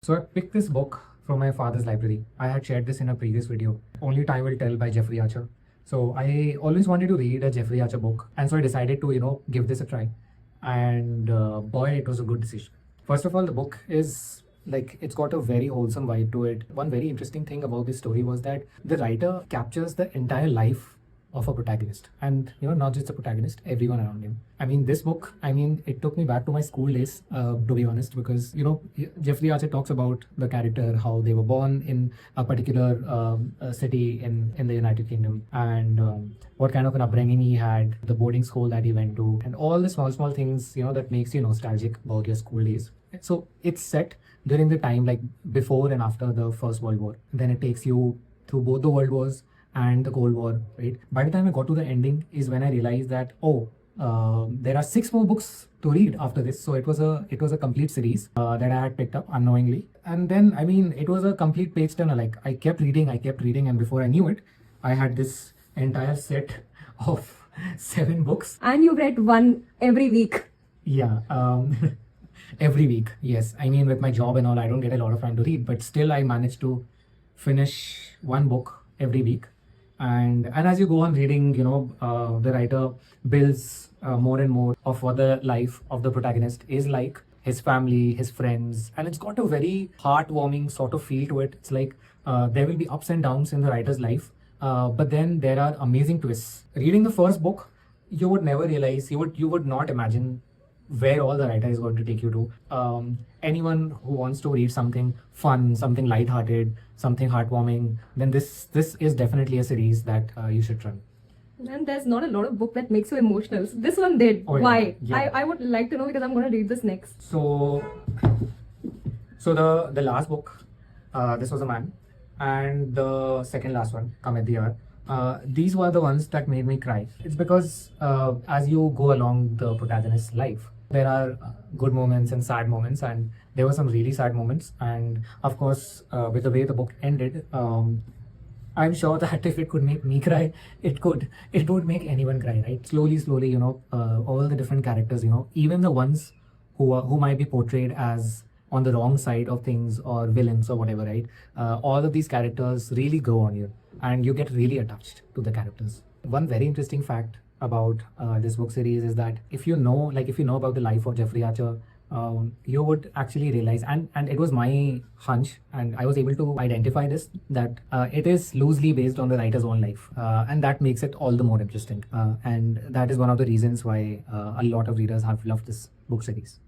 So I picked this book from my father's library. I had shared this in a previous video, Only Time Will Tell by Jeffrey Archer. So I always wanted to read a Jeffrey Archer book, and so I decided to, give this a try. And boy, it was a good decision. First of all, the book is like it's got a very wholesome vibe to it. One very interesting thing about this story was that the writer captures the entire life of a protagonist, and not just the protagonist, everyone around him. I mean, this book, it took me back to my school days, to be honest, because Jeffrey Archer talks about the character, how they were born in a particular city in the United Kingdom, and what kind of an upbringing he had, the boarding school that he went to, and all the small things that makes you nostalgic about your school days. So it's set during the time like before and after the First World War. Then it takes you through both the world wars and the Cold War, right? By the time I got to the ending is when I realized that there are 6 more books to read after this. So it was a complete series that I had picked up unknowingly, and then it was a complete page turner. Like I kept reading, and before I knew it, I had this entire set of 7 books. And you read one every week. Yeah, every week. Yes, with my job and all, I don't get a lot of time to read, but still I managed to finish one book every week. And as you go on reading, the writer builds more and more of what the life of the protagonist is like, his family, his friends, and it's got a very heartwarming sort of feel to it. It's like there will be ups and downs in the writer's life, but then there are amazing twists. Reading the first book, you would never realize, you would not imagine where all the writer is going to take you to. Anyone who wants to read something fun, something lighthearted, something heartwarming, then this is definitely a series that you should try. And there's not a lot of book that makes you emotional. So this one did. Oh, yeah. Why? Yeah. I would like to know because I'm going to read this next. So the last book, this was a man, and the second last one, Come at the Hour. These were the ones that made me cry. It's because as you go along the protagonist's life, there are good moments and sad moments, and there were some really sad moments. And of course, with the way the book ended, I'm sure that if it could make me cry, it would make anyone cry, right? Slowly, all the different characters, even the ones who might be portrayed as on the wrong side of things or villains or whatever, right? All of these characters really grow on you, and you get really attached to the characters. One very interesting fact about this book series is that if you know about the life of Jeffrey Archer, you would actually realize, and it was my hunch, and I was able to identify this, that it is loosely based on the writer's own life, and that makes it all the more interesting. And that is one of the reasons why a lot of readers have loved this book series.